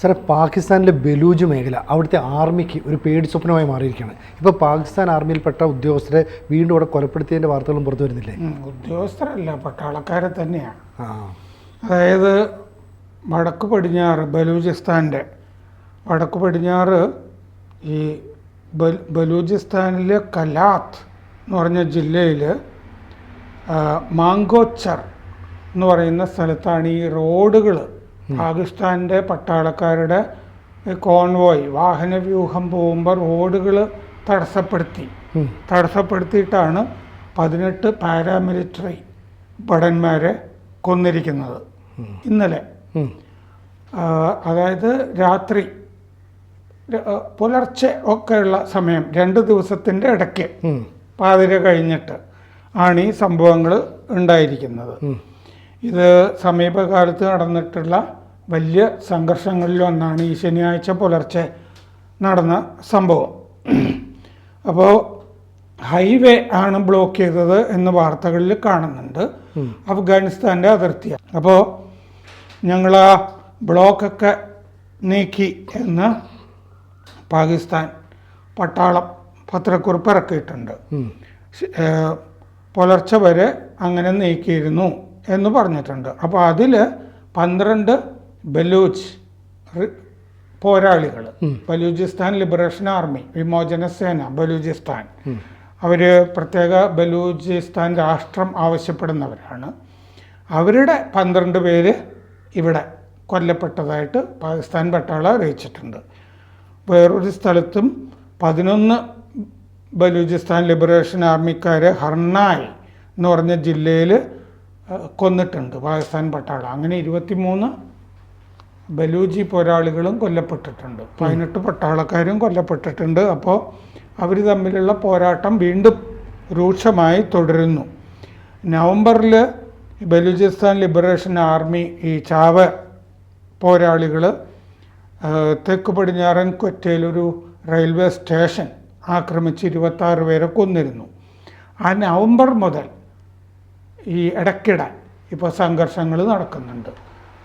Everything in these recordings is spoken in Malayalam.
സാറേ, പാകിസ്ഥാനിലെ ബലൂജ് മേഖല അവിടുത്തെ ആർമിക്ക് ഒരു പേടി സ്വപ്നമായി മാറിയിരിക്കുകയാണ്. ഇപ്പോൾ പാകിസ്ഥാൻ ആർമിയിൽപ്പെട്ട ഉദ്യോഗസ്ഥരെ വീണ്ടും അവിടെ കൊലപ്പെടുത്തിയതിൻ്റെ വാർത്തകളും പുറത്തു വരുന്നില്ലേ? ഉദ്യോഗസ്ഥരല്ല, പട്ടാളക്കാരെ തന്നെയാണ്. അതായത് വടക്ക് പടിഞ്ഞാറ് ബലൂചിസ്ഥാൻ്റെ വടക്ക് പടിഞ്ഞാറ് ഈ ബലൂചിസ്ഥാനിലെ കലാത്ത് എന്ന് പറഞ്ഞ ജില്ലയിൽ മാങ്കോച്ചർ എന്ന് പറയുന്ന സ്ഥലത്താണ് ഈ റോഡുകൾ പാകിസ്ഥാൻ്റെ പട്ടാളക്കാരുടെ കോൺവോയ് വാഹനവ്യൂഹം പോകുമ്പോൾ റോഡുകൾ തടസ്സപ്പെടുത്തിയിട്ടാണ് 18 പാരാമിലിറ്ററി ഭടന്മാരെ കൊന്നിരിക്കുന്നത് ഇന്നലെ. അതായത് രാത്രി പുലർച്ചെ ഒക്കെയുള്ള സമയം 2 ദിവസത്തിൻ്റെ ഇടയ്ക്ക് പാതിര കഴിഞ്ഞിട്ട് ആണ് ഈ സംഭവങ്ങൾ ഉണ്ടായിരിക്കുന്നത്. ഇത് സമീപകാലത്ത് നടന്നിട്ടുള്ള വലിയ സംഘർഷങ്ങളിലൊന്നാണ് ഈ ശനിയാഴ്ച പുലർച്ചെ നടന്ന സംഭവം. അപ്പോൾ ഹൈവേ ആണ് ബ്ലോക്ക് ചെയ്തത് എന്ന് വാർത്തകളിൽ കാണുന്നുണ്ട്. അഫ്ഗാനിസ്ഥാൻ്റെ അതിർത്തിയാണ്. അപ്പോൾ ഞങ്ങൾ ആ ബ്ലോക്കൊക്കെ നീക്കി എന്ന് പാകിസ്ഥാൻ പട്ടാളം പത്രക്കുറിപ്പ് ഇറക്കിയിട്ടുണ്ട്. പുലർച്ചെ വരെ അങ്ങനെ നീക്കിയിരുന്നു എന്ന് പറഞ്ഞിട്ടുണ്ട്. അപ്പോൾ അതിൽ 12 ബലൂച്ച് പോരാളികൾ, ബലൂചിസ്ഥാൻ ലിബറേഷൻ ആർമി, വിമോചന സേന ബലൂചിസ്ഥാൻ, അവർ പ്രത്യേക ബലൂചിസ്ഥാൻ രാഷ്ട്രം ആവശ്യപ്പെടുന്നവരാണ്. അവരുടെ 12 പേര് ഇവിടെ കൊല്ലപ്പെട്ടതായിട്ട് പാകിസ്ഥാൻ പട്ടാളം അറിയിച്ചിട്ടുണ്ട്. വേറൊരു സ്ഥലത്തും 11 ബലൂചിസ്ഥാൻ ലിബറേഷൻ ആർമിക്കാരെ ഹർണായ് എന്ന് പറഞ്ഞ ജില്ലയിൽ കൊന്നിട്ടുണ്ട് പാകിസ്ഥാൻ പട്ടാളം. അങ്ങനെ 23 ബലൂജി പോരാളികളും കൊല്ലപ്പെട്ടിട്ടുണ്ട്. 18 പട്ടാളക്കാരും കൊല്ലപ്പെട്ടിട്ടുണ്ട്. അപ്പോൾ അവർ തമ്മിലുള്ള പോരാട്ടം വീണ്ടും രൂക്ഷമായി തുടരുന്നു. നവംബറിൽ ബലൂചിസ്ഥാൻ ലിബറേഷൻ ആർമി ഈ ചാവ പോരാളികൾ തെക്ക് പടിഞ്ഞാറൻ ക്വറ്റയിലൊരു റെയിൽവേ സ്റ്റേഷൻ ആക്രമിച്ച് 26 പേരെ കൊന്നിരുന്നു. ആ നവംബർ മുതൽ ഈ ഇടയ്ക്കിടെ ഇപ്പോൾ സംഘർഷങ്ങൾ നടക്കുന്നുണ്ട്,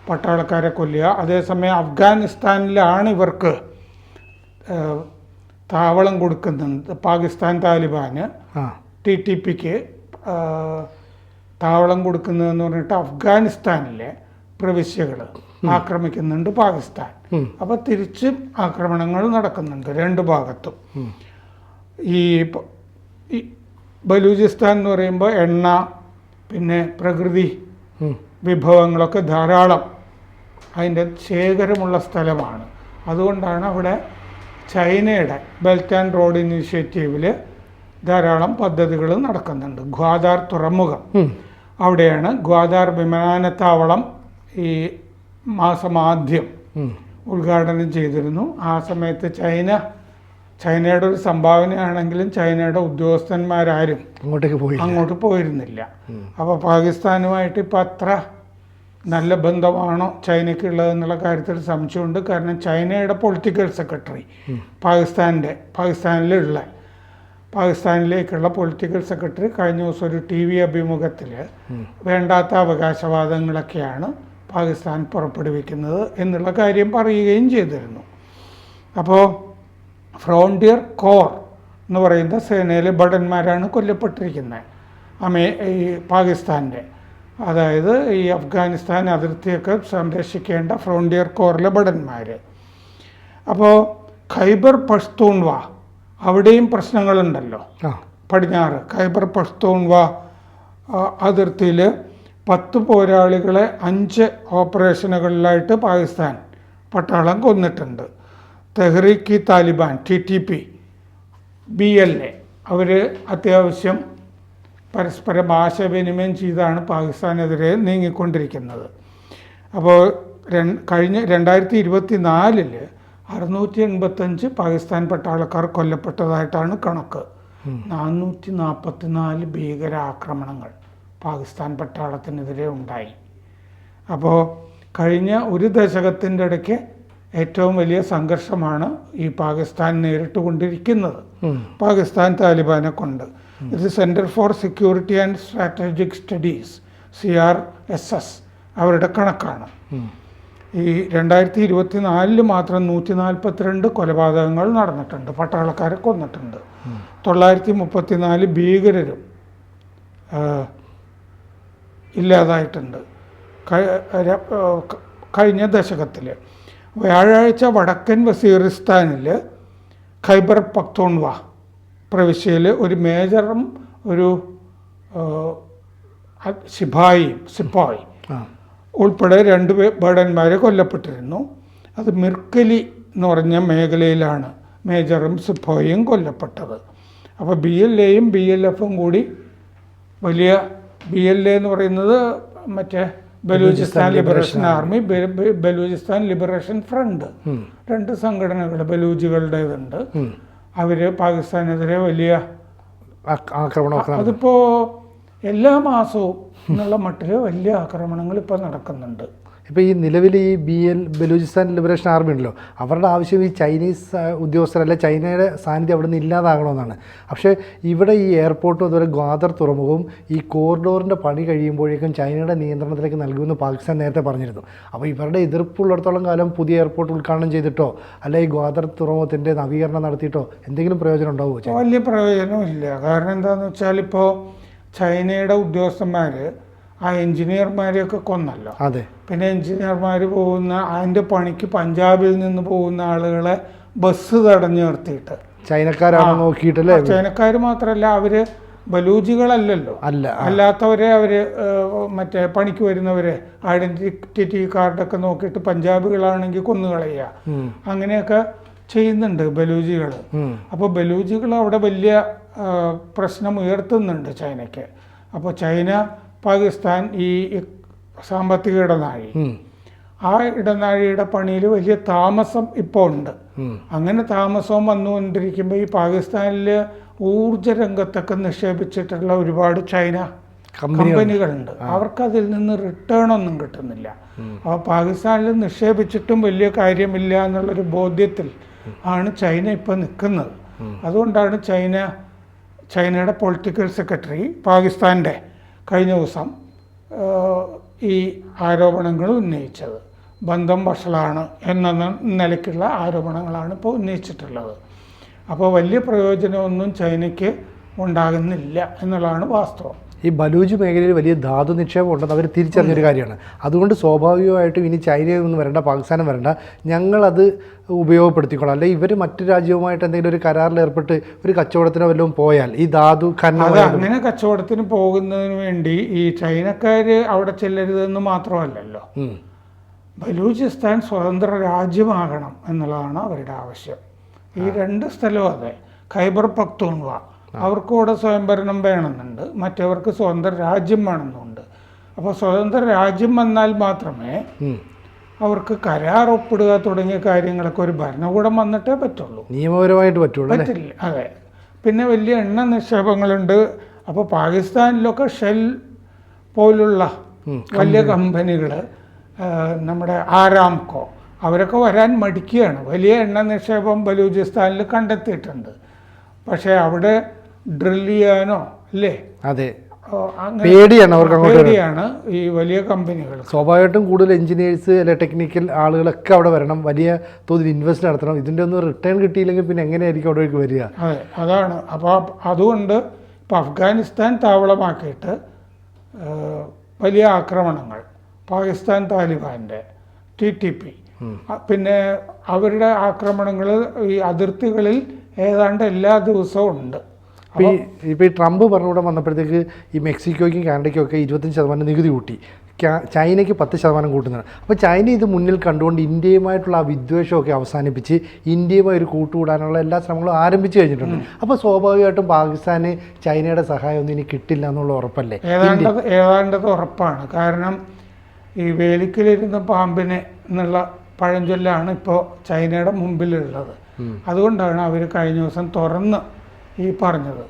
പട്ടാളക്കാരെ കൊല്ലുക. അതേസമയം അഫ്ഗാനിസ്ഥാനിലാണ് ഇവർക്ക് താവളം കൊടുക്കുന്നുണ്ട്. പാകിസ്ഥാൻ താലിബാന് TTPക്ക് താവളം കൊടുക്കുന്നതെന്ന് പറഞ്ഞിട്ട് അഫ്ഗാനിസ്ഥാനിലെ പ്രവിശ്യകൾ ആക്രമിക്കുന്നുണ്ട് പാകിസ്ഥാൻ. അപ്പോൾ തിരിച്ചും ആക്രമണങ്ങൾ നടക്കുന്നുണ്ട് 2 ഭാഗത്തും. ഈ ബലൂചിസ്ഥാൻ എന്ന് പറയുമ്പോൾ എണ്ണ, പിന്നെ പ്രകൃതി വിഭവങ്ങളൊക്കെ ധാരാളം അതിൻ്റെ ശേഖരമുള്ള സ്ഥലമാണ്. അതുകൊണ്ടാണ് അവിടെ ചൈനയുടെ ബെൽറ്റ് ആൻഡ് റോഡ് ഇനീഷ്യേറ്റീവിൽ ധാരാളം പദ്ധതികൾ നടക്കുന്നുണ്ട്. ഗ്വാദാർ തുറമുഖം അവിടെയാണ്. ഗ്വാദാർ വിമാനത്താവളം ഈ മാസമാദ്യം ഉദ്ഘാടനം ചെയ്തിരുന്നു. ആ സമയത്ത് ചൈനയുടെ ഒരു സംഭാവനയാണെങ്കിലും ചൈനയുടെ ഉദ്യോഗസ്ഥന്മാരാരും അങ്ങോട്ട് പോയിരുന്നില്ല. അപ്പോൾ പാകിസ്ഥാനുമായിട്ട് ഇപ്പം അത്ര നല്ല ബന്ധമാണോ ചൈനയ്ക്കുള്ളതെന്നുള്ള കാര്യത്തിൽ സംശയമുണ്ട്. കാരണം ചൈനയുടെ പൊളിറ്റിക്കൽ സെക്രട്ടറി പാകിസ്ഥാനിലേക്കുള്ള പൊളിറ്റിക്കൽ സെക്രട്ടറി കഴിഞ്ഞ ദിവസം ഒരു TV അഭിമുഖത്തിൽ വേണ്ടാത്ത അവകാശവാദങ്ങളൊക്കെയാണ് പാകിസ്ഥാൻ പുറപ്പെടുവിക്കുന്നത് എന്നുള്ള കാര്യം പറയുകയും ചെയ്തിരുന്നു. അപ്പോൾ ഫ്രോണ്ടിയർ കോർ എന്ന് പറയുന്ന സേനയിലെ ഭടന്മാരാണ് കൊല്ലപ്പെട്ടിരിക്കുന്നത് ഈ പാകിസ്ഥാൻ്റെ. അതായത് ഈ അഫ്ഗാനിസ്ഥാൻ അതിർത്തിയൊക്കെ സംരക്ഷിക്കേണ്ട ഫ്രോണ്ടിയർ കോറിലെ ഭടന്മാർ. അപ്പോൾ ഖൈബർ പഷ്തൂൺവ അവിടെയും പ്രശ്നങ്ങളുണ്ടല്ലോ. പടിഞ്ഞാറ് ഖൈബർ പഷ്തൂൺവ അതിർത്തിയിൽ 10 പോരാളികളെ 5 ഓപ്പറേഷനുകളിലായിട്ട് പാകിസ്ഥാൻ പട്ടാളം കൊന്നിട്ടുണ്ട്. തെഹ്രീക്ക് താലിബാൻ TTP BLA അവർ അത്യാവശ്യം പരസ്പരം ആശയവിനിമയം ചെയ്താണ് പാകിസ്ഥാനെതിരെ നീങ്ങിക്കൊണ്ടിരിക്കുന്നത്. അപ്പോൾ കഴിഞ്ഞ 2024 685 പാകിസ്ഥാൻ പട്ടാളക്കാർ കൊല്ലപ്പെട്ടതായിട്ടാണ് കണക്ക്. 444 ഭീകരാക്രമണങ്ങൾ പാകിസ്ഥാൻ പട്ടാളത്തിനെതിരെ ഉണ്ടായി. അപ്പോൾ കഴിഞ്ഞ ഒരു ദശകത്തിൻ്റെ ഇടയ്ക്ക് ഏറ്റവും വലിയ സംഘർഷമാണ് ഈ പാകിസ്ഥാൻ നേരിട്ടുകൊണ്ടിരിക്കുന്നത് പാകിസ്ഥാൻ താലിബാനെ കൊണ്ട്. ഇത് centre for security and strategic studies CRSS അവരുടെ കണക്കാണ്. ഈ 2024 മാത്രം 142 കൊലപാതകങ്ങൾ നടന്നിട്ടുണ്ട്, പട്ടാളക്കാരെ കൊന്നിട്ടുണ്ട്. 934 ഭീകരരും ഇല്ലാതായിട്ടുണ്ട് കഴിഞ്ഞ ദശകത്തിൽ. വ്യാഴാഴ്ച വടക്കൻ വസീറിസ്ഥാനിൽ ഖൈബർ പഖ്തൂൺവ പ്രവിശ്യയിൽ ഒരു മേജറും ഒരു സിപ്പായി ഉൾപ്പെടെ 2 ഭടന്മാരെ കൊല്ലപ്പെട്ടിരുന്നു. അത് മിർക്കലി എന്ന് പറഞ്ഞ മേഖലയിലാണ് മേജറും സിപ്പായിയും കൊല്ലപ്പെട്ടത്. അപ്പോൾ BLAയും BLFും കൂടി വലിയ BLA എന്ന് പറയുന്നത് മറ്റേ Balochistan liberation army, Balochistan liberation front, 2 സംഘടനകൾ ബലൂജികളുടേതുണ്ട്. അവർ പാകിസ്ഥാനെതിരെ വലിയ ആക്രമണം, അതിപ്പോ എല്ലാ മാസവും എന്നുള്ള മട്ടിൽ വലിയ ആക്രമണങ്ങൾ ഇപ്പോൾ നടക്കുന്നുണ്ട്. ഇപ്പോൾ ഈ നിലവിൽ ഈ ബലൂചിസ്ഥാൻ ലിബറേഷൻ ആർമി ഉണ്ടല്ലോ, അവരുടെ ആവശ്യം ഈ ചൈനീസ് ഉദ്യോഗസ്ഥരല്ല, ചൈനയുടെ സാന്നിധ്യം അവിടെ നിന്ന് ഇല്ലാതാകണമെന്നാണ്. പക്ഷേ ഇവിടെ ഈ എയർപോർട്ടും അതുപോലെ ഗ്വാദർ തുറമുഖവും ഈ കോറിഡോറിൻ്റെ പണി കഴിയുമ്പോഴേക്കും ചൈനയുടെ നിയന്ത്രണത്തിലേക്ക് നൽകുമെന്ന് പാകിസ്ഥാൻ നേരത്തെ പറഞ്ഞിരുന്നു. അപ്പോൾ ഇവരുടെ എതിർപ്പുള്ളിടത്തോളം കാലം പുതിയ എയർപോർട്ട് ഉദ്ഘാടനം ചെയ്തിട്ടോ അല്ലെ ഈ ഗ്വാദർ തുറമുഖത്തിൻ്റെ നവീകരണം നടത്തിയിട്ടോ എന്തെങ്കിലും പ്രയോജനം ഉണ്ടാവുമോ? വലിയ പ്രയോജനമില്ല. കാരണം എന്താണെന്ന് വെച്ചാൽ ഇപ്പോൾ ചൈനയുടെ ഉദ്യോഗസ്ഥന്മാർ ആ എഞ്ചിനീയർമാരെയൊക്കെ കൊന്നല്ലോ. അതെ. പിന്നെ എഞ്ചിനീയർമാർ പോകുന്ന അതിൻ്റെ പണിക്ക് പഞ്ചാബിൽ നിന്ന് പോകുന്ന ആളുകളെ ബസ് തടഞ്ഞു നിർത്തിയിട്ട് ചൈനക്കാരാണ് നോക്കിയിട്ടല്ലേ. ചൈനക്കാർ മാത്രമല്ല, അവര് ബലൂജികളല്ലല്ലോ, അല്ലാത്തവരെ അവര് മറ്റേ പണിക്ക് വരുന്നവരെ ഐഡന്റിറ്റി കാർഡൊക്കെ നോക്കിയിട്ട് പഞ്ചാബികളാണെങ്കിൽ കൊന്നുകളയുക, അങ്ങനെയൊക്കെ ചെയ്യുന്നുണ്ട് ബലൂജികൾ. അപ്പോൾ ബലൂജികൾ അവിടെ വലിയ പ്രശ്നം ഉയർത്തുന്നുണ്ട് ചൈനയ്ക്ക്. അപ്പോൾ ചൈന പാകിസ്ഥാൻ ഈ സാമ്പത്തിക ഇടനാഴി, ആ ഇടനാഴിയുടെ പണിയിൽ വലിയ താമസം ഇപ്പോൾ ഉണ്ട്. അങ്ങനെ താമസവും വന്നുകൊണ്ടിരിക്കുമ്പോൾ ഈ പാകിസ്ഥാനിൽ ഊർജ രംഗത്തൊക്കെ നിക്ഷേപിച്ചിട്ടുള്ള ഒരുപാട് ചൈന കമ്പനികളുണ്ട്. അവർക്ക് അതിൽ നിന്ന് റിട്ടേൺ ഒന്നും കിട്ടുന്നില്ല. അപ്പോൾ പാകിസ്ഥാനിൽ നിക്ഷേപിച്ചിട്ടും വലിയ കാര്യമില്ല എന്നുള്ളൊരു ബോധ്യത്തിൽ ആണ് ചൈന ഇപ്പോൾ നിൽക്കുന്നത്. അതുകൊണ്ടാണ് ചൈനയുടെ പൊളിറ്റിക്കൽ സെക്രട്ടറി പാകിസ്ഥാൻ്റെ കഴിഞ്ഞ ദിവസം ഈ ആരോപണങ്ങൾ ഉന്നയിച്ചത്. ബന്ധം വഷളാണ് എന്ന നിലയ്ക്കുള്ള ആരോപണങ്ങളാണ് ഇപ്പോൾ ഉന്നയിച്ചിട്ടുള്ളത്. അപ്പോൾ വലിയ പ്രയോജനമൊന്നും ചൈനയ്ക്ക് ഉണ്ടാകുന്നില്ല എന്നുള്ളതാണ് വാസ്തവം. ഈ ബലൂജ് മേഖലയിൽ വലിയ ധാതു നിക്ഷേപം ഉണ്ടെന്ന് അവർ തിരിച്ചറിഞ്ഞൊരു കാര്യമാണ്. അതുകൊണ്ട് സ്വാഭാവികമായിട്ടും ഇനി ചൈനയിൽ നിന്ന് വരേണ്ട, പാകിസ്ഥാനും വരേണ്ട, ഞങ്ങളത് ഉപയോഗപ്പെടുത്തിക്കോളാം. അല്ലെങ്കിൽ ഇവർ മറ്റു രാജ്യവുമായിട്ട് എന്തെങ്കിലും ഒരു കരാറിൽ ഏർപ്പെട്ട് ഒരു കച്ചവടത്തിനോ വല്ലതും പോയാൽ ഈ ധാതു അങ്ങനെ കച്ചവടത്തിന് പോകുന്നതിന് വേണ്ടി ഈ ചൈനക്കാർ അവിടെ ചെല്ലരുതെന്ന് മാത്രമല്ലല്ലോ, ബലൂചിസ്ഥാൻ സ്വതന്ത്ര രാജ്യമാകണം എന്നുള്ളതാണ് അവരുടെ ആവശ്യം. ഈ 2 സ്ഥലവും അതെ, ഖൈബർ പഖ്തൂൺവ അവർക്കൂടെ സ്വയംഭരണം വേണമെന്നുണ്ട്, മറ്റവർക്ക് സ്വതന്ത്ര രാജ്യം വേണമെന്നുണ്ട്. അപ്പോൾ സ്വതന്ത്ര രാജ്യം വന്നാൽ മാത്രമേ അവർക്ക് കരാർ ഒപ്പിടുക തുടങ്ങിയ കാര്യങ്ങളൊക്കെ ഒരു ഭരണകൂടം വന്നിട്ടേ പറ്റുള്ളൂ, നിയമപരമായിട്ട് പറ്റില്ല. അതെ. പിന്നെ വലിയ എണ്ണ നിക്ഷേപങ്ങളുണ്ട്. അപ്പോൾ പാകിസ്ഥാനിലൊക്കെ ഷെൽ പോലുള്ള വലിയ കമ്പനികൾ, നമ്മുടെ ആരാംകോ, അവരൊക്കെ വരാൻ മടിക്കുകയാണ്. വലിയ എണ്ണ നിക്ഷേപം ബലൂചിസ്ഥാനിൽ കണ്ടെത്തിയിട്ടുണ്ട്. പക്ഷേ അവിടെ ഡ്രിൽ ചെയ്യാനോ അല്ലേ, അതെ, പേടിയാണ് ഈ വലിയ കമ്പനികൾ. സ്വാഭാവികമായിട്ടും കൂടുതൽ എഞ്ചിനീയേഴ്സ് അല്ലെ ടെക്നിക്കൽ ആളുകളൊക്കെ അവിടെ വരണം, വലിയ തോതിൽ ഇൻവെസ്റ്റ് നടത്തണം. ഇതിൻ്റെ ഒന്നും റിട്ടേൺ കിട്ടിയില്ലെങ്കിൽ പിന്നെ എങ്ങനെയായിരിക്കും അവിടേക്ക് വരിക? അതെ, അതാണ്. അപ്പോൾ അതുകൊണ്ട് ഇപ്പോൾ അഫ്ഗാനിസ്ഥാൻ താവളമാക്കിയിട്ട് വലിയ ആക്രമണങ്ങൾ, പാകിസ്ഥാൻ താലിബാൻ്റെ TTP, പിന്നെ അവരുടെ ആക്രമണങ്ങൾ ഈ അതിർത്തികളിൽ ഏതാണ്ട് എല്ലാ ദിവസവും ഉണ്ട്. ഇപ്പോൾ ഈ ട്രംപ് ഭരണകൂടം വന്നപ്പോഴത്തേക്ക് ഈ മെക്സിക്കോയ്ക്കും കാനഡയ്ക്കും ഒക്കെ 25% നികുതി കൂട്ടി, ചൈനയ്ക്ക് 10% കൂട്ടുന്നതാണ്. അപ്പോൾ ചൈന ഇത് മുന്നിൽ കണ്ടുകൊണ്ട് ഇന്ത്യയുമായിട്ടുള്ള ആ വിദ്വേഷമൊക്കെ അവസാനിപ്പിച്ച് ഇന്ത്യയുമായി ഒരു കൂട്ടുകൂടാനുള്ള എല്ലാ ശ്രമങ്ങളും ആരംഭിച്ചു കഴിഞ്ഞിട്ടുണ്ട്. അപ്പോൾ സ്വാഭാവികമായിട്ടും പാകിസ്ഥാന് ചൈനയുടെ സഹായം ഒന്നും ഇനി കിട്ടില്ല എന്നുള്ള ഉറപ്പല്ലേ? ഏതാണ്ടത് ഉറപ്പാണ്. കാരണം ഈ വേലിക്കലിരുന്ന പാമ്പിനെ എന്നുള്ള പഴഞ്ചൊല്ലാണ് ഇപ്പോൾ ചൈനയുടെ മുമ്പിലുള്ളത്. അതുകൊണ്ടാണ് അവർ കഴിഞ്ഞ ദിവസം തുറന്ന് ഈ പറഞ്ഞത്.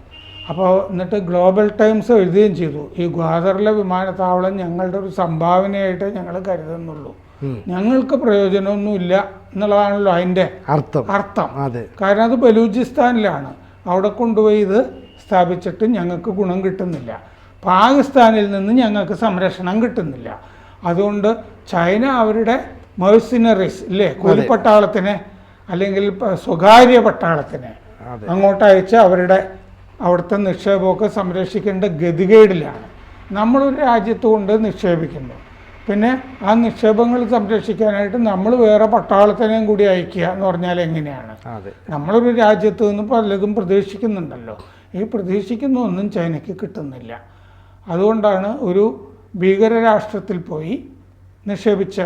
അപ്പോൾ എന്നിട്ട് ഗ്ലോബൽ ടൈംസ് എഴുതുകയും ചെയ്തു, ഈ ഗ്വാദറിലെ വിമാനത്താവളം ഞങ്ങളുടെ ഒരു സംഭാവനയായിട്ട് ഞങ്ങൾ കരുതുന്നുള്ളൂ, ഞങ്ങൾക്ക് പ്രയോജനമൊന്നുമില്ല എന്നുള്ളതാണല്ലോ അതിൻ്റെ അർത്ഥം. കാരണം അത് ബലൂചിസ്ഥാനിലാണ്, അവിടെ കൊണ്ടുപോയി ഇത് സ്ഥാപിച്ചിട്ട് ഞങ്ങൾക്ക് ഗുണം കിട്ടുന്നില്ല, പാകിസ്ഥാനിൽ നിന്ന് ഞങ്ങൾക്ക് സംരക്ഷണം കിട്ടുന്നില്ല. അതുകൊണ്ട് ചൈന അവരുടെ മേഴ്സിനറീസ് ഇല്ലേ, കൂലിപ്പട്ടാളത്തിനെ അല്ലെങ്കിൽ സ്വകാര്യ പട്ടാളത്തിനെ അങ്ങോട്ട് അയച്ച് അവിടുത്തെ നിക്ഷേപമൊക്കെ സംരക്ഷിക്കേണ്ട ഗതികേടിലാണ്. നമ്മളൊരു രാജ്യത്ത് കൊണ്ട് നിക്ഷേപിക്കുന്നു, പിന്നെ ആ നിക്ഷേപങ്ങൾ സംരക്ഷിക്കാനായിട്ട് നമ്മൾ വേറെ പട്ടാളത്തിനെയും കൂടി അയക്കുക എന്ന് പറഞ്ഞാൽ എങ്ങനെയാണ്? നമ്മളൊരു രാജ്യത്ത് നിന്ന് പലതും പ്രതീക്ഷിക്കുന്നുണ്ടല്ലോ, ഈ പ്രതീക്ഷിക്കുന്ന ഒന്നും ചൈനയ്ക്ക് കിട്ടുന്നില്ല. അതുകൊണ്ടാണ് ഒരു ഭീകരരാഷ്ട്രത്തിൽ പോയി നിക്ഷേപിച്ച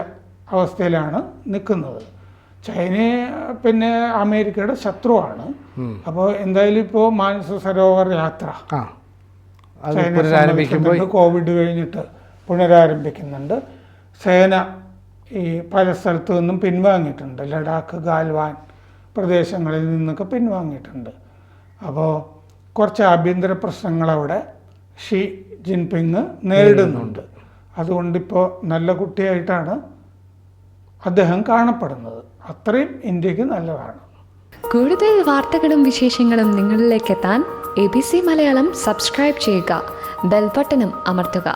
അവസ്ഥയിലാണ് നിൽക്കുന്നത്. ചൈന പിന്നെ അമേരിക്കയുടെ ശത്രുവാണ്. അപ്പോൾ എന്തായാലും ഇപ്പോൾ മാനസ സരോവർ യാത്ര ചൈന കോവിഡ് കഴിഞ്ഞിട്ട് പുനരാരംഭിക്കുന്നുണ്ട്. സേന ഈ പല സ്ഥലത്തു നിന്നും പിൻവാങ്ങിയിട്ടുണ്ട്, ലഡാക്ക്, ഗാൽവാൻ പ്രദേശങ്ങളിൽ നിന്നൊക്കെ പിൻവാങ്ങിയിട്ടുണ്ട്. അപ്പോൾ കുറച്ച് ആഭ്യന്തര പ്രശ്നങ്ങൾ അവിടെ ഷി ജിൻപിങ് നേരിടുന്നുണ്ട്. അതുകൊണ്ടിപ്പോൾ നല്ല കുട്ടിയായിട്ടാണ് അദ്ദേഹം കാണപ്പെടുന്നത്. അത്രയും ഇന്ത്യക്ക് നല്ലതാണ്. കൂടുതൽ വാർത്തകളും വിശേഷങ്ങളും നിങ്ങളിലേക്ക് എത്താൻ ABC മലയാളം സബ്സ്ക്രൈബ് ചെയ്യുക, ബെൽ ബട്ടണും അമർത്തുക.